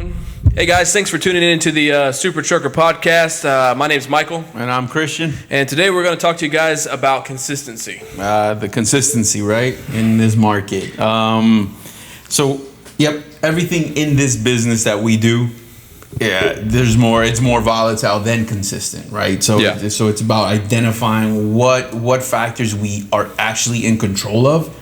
Hey guys, thanks for tuning in to the Super Trucker Podcast. My name's Michael. And I'm Christian. And today we're going to talk to you guys about consistency. The consistency, right, in this market. Everything in this business that we do, it's more volatile than consistent, right? So it's about identifying what factors we are actually in control of.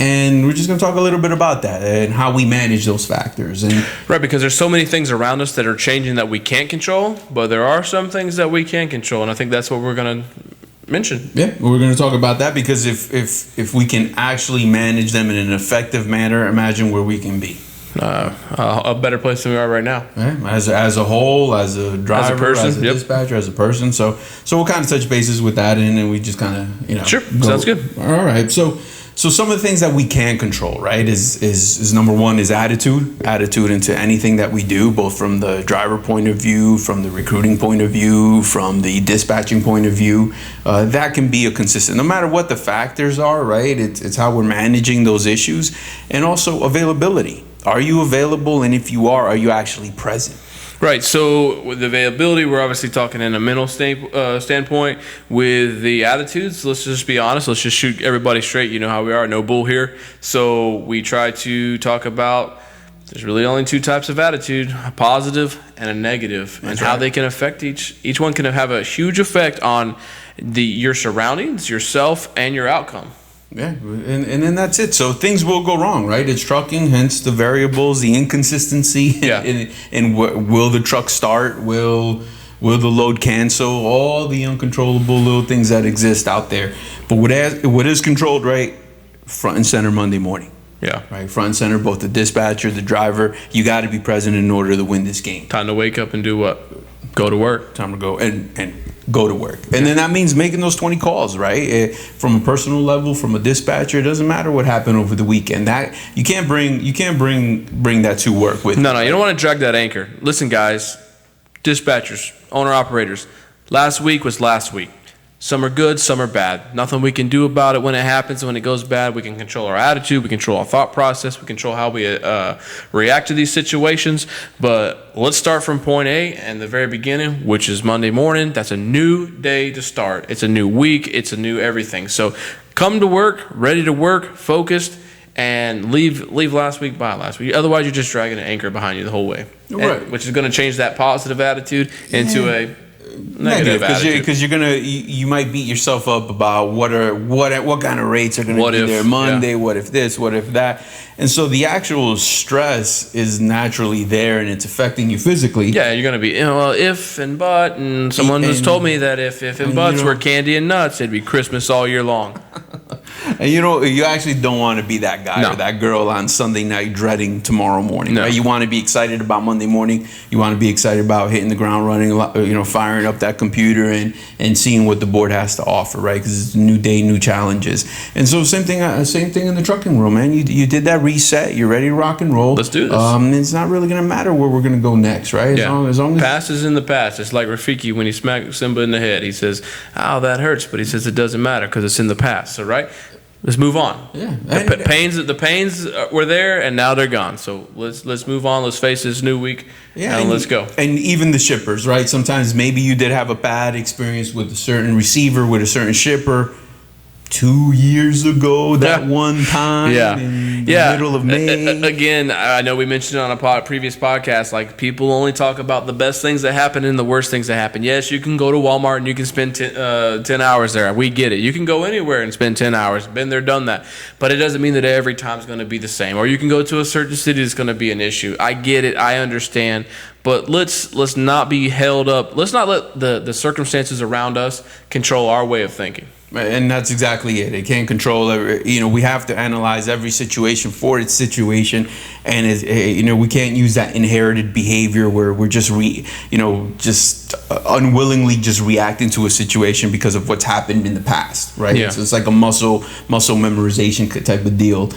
And we're just going to talk a little bit about that and how we manage those factors. Right, because there's so many things around us that are changing that we can't control, but there are some things that we can control, and I think that's what we're going to mention. Yeah, we're going to talk about that because if we can actually manage them in an effective manner, imagine where we can be. A better place than we are right now. Yeah, as a whole, as a driver, as a dispatcher, as a person. So we'll kind of touch bases with that, and then we just kind of, Sure, sounds good. All right, So some of the things that we can control, right, is number one is attitude into anything that we do, both from the driver point of view, from the recruiting point of view, from the dispatching point of view. That can be a consistent, no matter what the factors are, right? It's how we're managing those issues, and also availability. Are you available? And if you are you actually present? Right, so with the availability, we're obviously talking in a mental standpoint. With the attitudes, let's just be honest. Let's just shoot everybody straight. You know how we are, no bull here. So we try to talk about there's really only two types of attitude, a positive and a negative. That's and right. How they can affect each one can have a huge effect on your surroundings, yourself, and your outcome. Yeah, and then that's it. So things will go wrong, right? It's trucking, hence the variables, the inconsistency. Yeah. And will the truck start? Will the load cancel? All the uncontrollable little things that exist out there. But what is controlled, right? Front and center Monday morning. Yeah. Right, front and center, both the dispatcher, the driver. You got to be present in order to win this game. Time to wake up and do what? Go to work. Time to go and go to work. And then that means making those 20 calls, right? From a personal level, from a dispatcher, it doesn't matter what happened over the weekend. That you can't bring that to work with. No, you don't want to drag that anchor. Listen, guys, dispatchers, owner operators, last week was last week. Some are good, some are bad. Nothing we can do about it when it happens. When it goes bad, we can control our attitude, we control our thought process, we control how we react to these situations. But let's start from point A and the very beginning, which is Monday morning. That's a new day to start. It's a new week. It's a new everything. So come to work, ready to work, focused, and leave last week by last week. Otherwise, you're just dragging an anchor behind you the whole way, right. Which is going to change that positive attitude into a negative because you might beat yourself up about what kind of rates are going to be there Monday. Yeah. What if this? What if that? And so the actual stress is naturally there, and it's affecting you physically. Yeah, you're going to be if and but, and someone just told me that if and buts were candy and nuts, it'd be Christmas all year long. And you actually don't want to be that guy or that girl on Sunday night dreading tomorrow morning. No. Right? You want to be excited about Monday morning. You want to be excited about hitting the ground running, firing up that computer and seeing what the board has to offer, right? Because it's a new day, new challenges. And so same thing in the trucking world, man. You did that reset. You're ready to rock and roll. Let's do this. It's not really going to matter where we're going to go next, right? As long as past is in the past. It's like Rafiki when he smacked Simba in the head. He says, "Ow, that hurts," but he says it doesn't matter because it's in the past. So right. Let's move on. Yeah, the pains were there, and now they're gone. So let's move on. Let's face this new week, and let's go. And even the shippers, right? Sometimes maybe you did have a bad experience with a certain receiver, with a certain shipper 2 years ago. That one time in the middle of May. Again, I know we mentioned it on a previous podcast. Like people only talk about the best things that happen and the worst things that happen. Yes, you can go to Walmart and you can spend 10 hours there. We get it. You can go anywhere and spend 10 hours. Been there, done that. But it doesn't mean that every time is going to be the same. Or you can go to a certain city that's going to be an issue. I get it. I understand. But let's not be held up. Let's not let the circumstances around us control our way of thinking. And that's exactly it. It can't control we have to analyze every situation for its situation, and we can't use that inherited behavior where we're just unwillingly just reacting to a situation because of what's happened in the past, right? Yeah. So it's like a muscle memorization type of deal.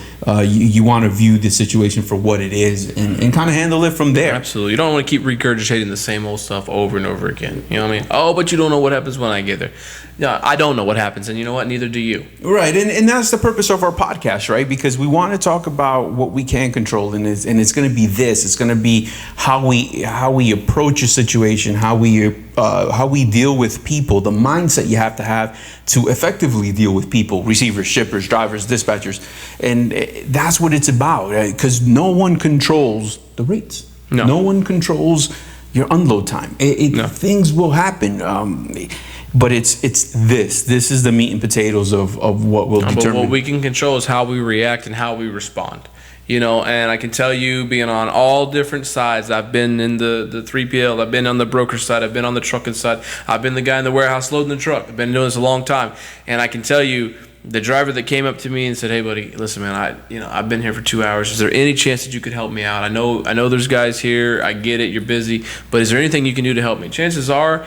You want to view the situation for what it is and kind of handle it from there. Absolutely. You don't want to keep regurgitating the same old stuff over and over again. You know what I mean? Oh, but you don't know what happens when I get there. Yeah, I don't know what happens happens. And you know what? Neither do you. Right, and that's the purpose of our podcast, right? Because we want to talk about what we can control, and it's going to be this. It's going to be how we approach a situation, how we deal with people, the mindset you have to effectively deal with people, receivers, shippers, drivers, dispatchers, and that's what it's about. Because no one controls the rates. No one controls your unload time. Things will happen. But it's this. This is the meat and potatoes of what will determine. But what we can control is how we react and how we respond. And I can tell you, being on all different sides, I've been in the 3PL, I've been on the broker side, I've been on the trucking side, I've been the guy in the warehouse loading the truck. I've been doing this a long time, and I can tell you, the driver that came up to me and said, "Hey, buddy, listen, man, I've been here for 2 hours. Is there any chance that you could help me out? I know there's guys here. I get it. You're busy, but is there anything you can do to help me?" Chances are,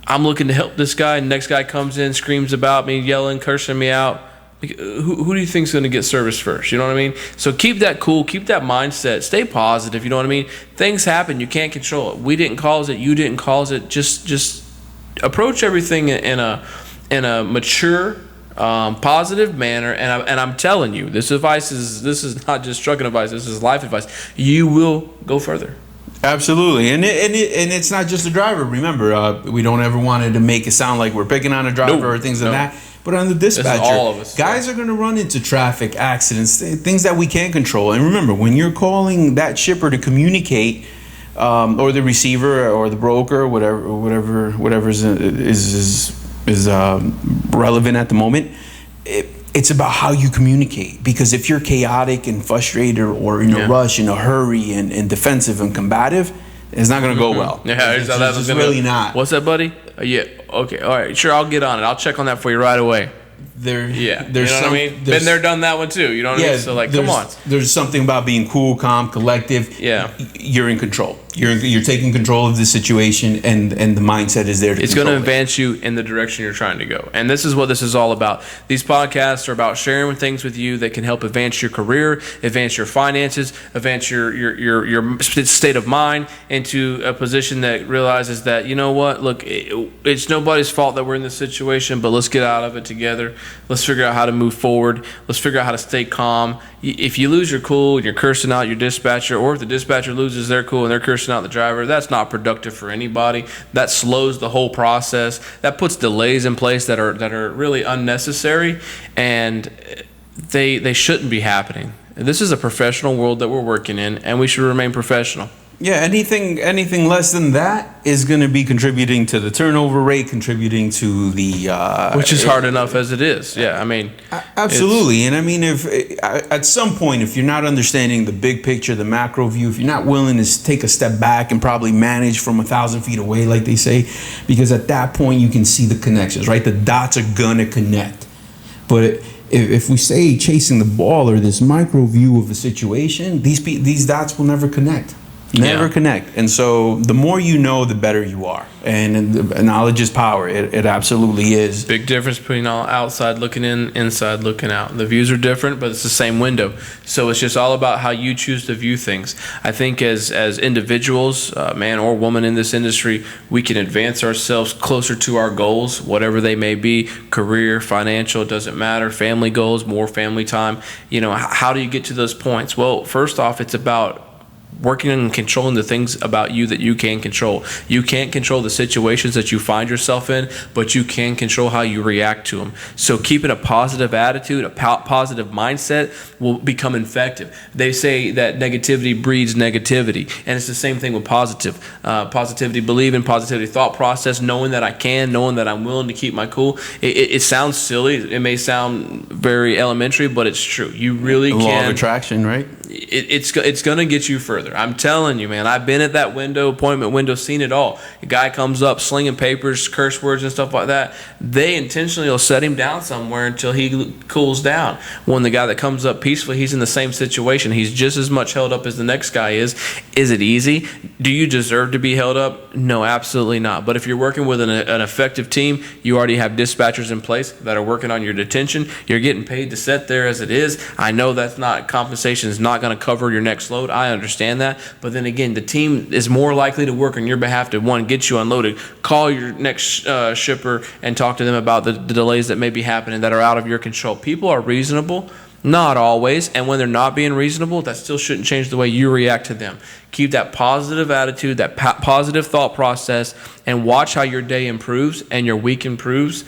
I'm looking to help this guy, and the next guy comes in, screams about me, yelling, cursing me out. Who do you think's going to get service first? You know what I mean? So keep that cool, keep that mindset, stay positive. You know what I mean? Things happen, you can't control it. We didn't cause it, you didn't cause it. Just approach everything in a mature, positive manner. And I'm telling you, this is not just trucking advice. This is life advice. You will go further. Absolutely, and it's not just the driver. Remember, we don't ever want it to make it sound like we're picking on a driver or things like that. But on the dispatcher, all of us, guys are going to run into traffic accidents, things that we can't control. And remember, when you're calling that shipper to communicate, or the receiver or the broker, whatever is relevant at the moment, it's about how you communicate. Because if you're chaotic and frustrated or in a rush, in a hurry, and defensive and combative, it's not going to go well. Yeah, it's just really not. What's that, buddy? Yeah. Okay. All right. Sure. I'll get on it. I'll check on that for you right away. There's you know what I mean? Been there, done that one too. You know what I mean? So come on. There's something about being cool, calm, collective. Yeah. You're in control. You're taking control of the situation, and the mindset is there to. It's going to advance you in the direction you're trying to go, and this is what this is all about. These podcasts are about sharing things with you that can help advance your career, advance your finances, advance your state of mind into a position that realizes that, you know what, look, it's nobody's fault that we're in this situation, but let's get out of it together. Let's figure out how to move forward. Let's figure out how to stay calm. If you lose your cool and you're cursing out your dispatcher, or if the dispatcher loses their cool and they're cursing out the driver, that's not productive for anybody. That slows the whole process. That puts delays in place that are really unnecessary, and they shouldn't be happening. This is a professional world that we're working in, and we should remain professional. Yeah, anything less than that is going to be contributing to the turnover rate, contributing to the which is hard enough as it is. Yeah, I mean, absolutely. And I mean, if at some point, if you're not understanding the big picture, the macro view, if you're not willing to take a step back and probably manage from 1,000 feet away, like they say, because at that point you can see the connections, right? The dots are gonna connect. But if we say chasing the ball or this micro view of a situation, these dots will never connect. Never connect. And so the more you know, the better you are. And knowledge is power. It absolutely is. Big difference between outside looking in, inside looking out. The views are different, but it's the same window. So it's just all about how you choose to view things. I think as individuals, man or woman in this industry, we can advance ourselves closer to our goals, whatever they may be, career, financial, it doesn't matter, family goals, more family time. How do you get to those points? Well, first off, it's about working on controlling the things about you that you can control. You can't control the situations that you find yourself in, but you can control how you react to them. So keeping a positive attitude, a positive mindset will become effective. They say that negativity breeds negativity, and it's the same thing with positivity, believing, positivity thought process, knowing that I can, knowing that I'm willing to keep my cool. It sounds silly. It may sound very elementary, but it's true. You really can. Law of attraction, right? It's going to get you further. I'm telling you, man. I've been at that appointment window, seen it all. A guy comes up slinging papers, curse words and stuff like that. They intentionally will set him down somewhere until he cools down. When the guy that comes up peacefully, he's in the same situation. He's just as much held up as the next guy is. Is it easy? Do you deserve to be held up? No, absolutely not. But if you're working with an effective team, you already have dispatchers in place that are working on your detention. You're getting paid to sit there as it is. I know that's not compensation is not not going to cover your next load. I understand that. But then again, the team is more likely to work on your behalf to, one, get you unloaded, call your next shipper and talk to them about the delays that may be happening that are out of your control. People are reasonable. Not always, and when they're not being reasonable, that still shouldn't change the way you react to them. Keep that positive attitude, that positive thought process, and watch how your day improves and your week improves.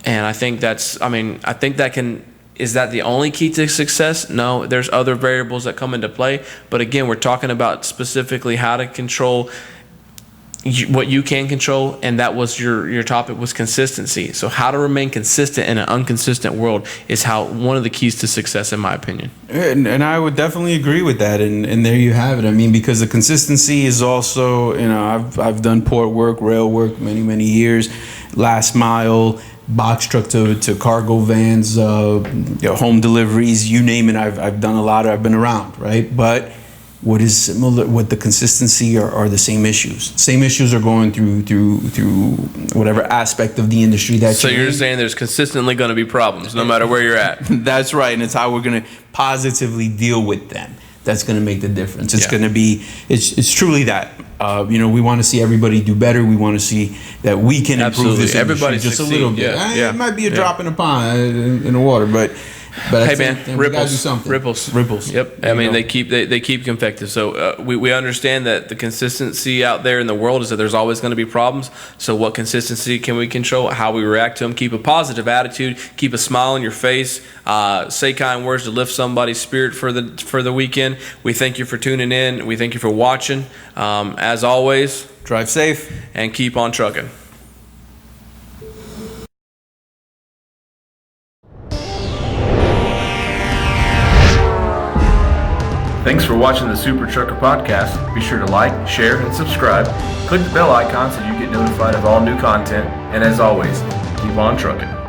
And I think is that the only key to success? No, there's other variables that come into play. But again, we're talking about specifically how to control what you can control, and that was your topic was consistency. So how to remain consistent in an inconsistent world is one of the keys to success, in my opinion. And I would definitely agree with that. And there you have it. I mean, because the consistency is also, I've done port work, rail work many years, last mile, box truck to cargo vans, home deliveries, you name it. I've done a lot. I've been around, right? But what is similar with the consistency are the same issues. Same issues are going through whatever aspect of the industry that so you're saying there's consistently going to be problems no matter where you're at. That's right, and it's how we're going to positively deal with them. That's going to make the difference. It's going to be, it's truly that. We want to see everybody do better. We want to see that we can improve this industry just a little bit. It might be a drop in the pond in the water, but hey man, ripples. Yep. I mean, they keep effective. So we understand that the consistency out there in the world is that there's always going to be problems. So what consistency can we control? How we react to them. Keep a positive attitude. Keep a smile on your face. Say kind words to lift somebody's spirit for the weekend. We thank you for tuning in. We thank you for watching. As always, drive safe and keep on trucking. Thanks for watching the Super Trucker Podcast. Be sure to like, share, and subscribe. Click the bell icon so you get notified of all new content. And as always, keep on trucking.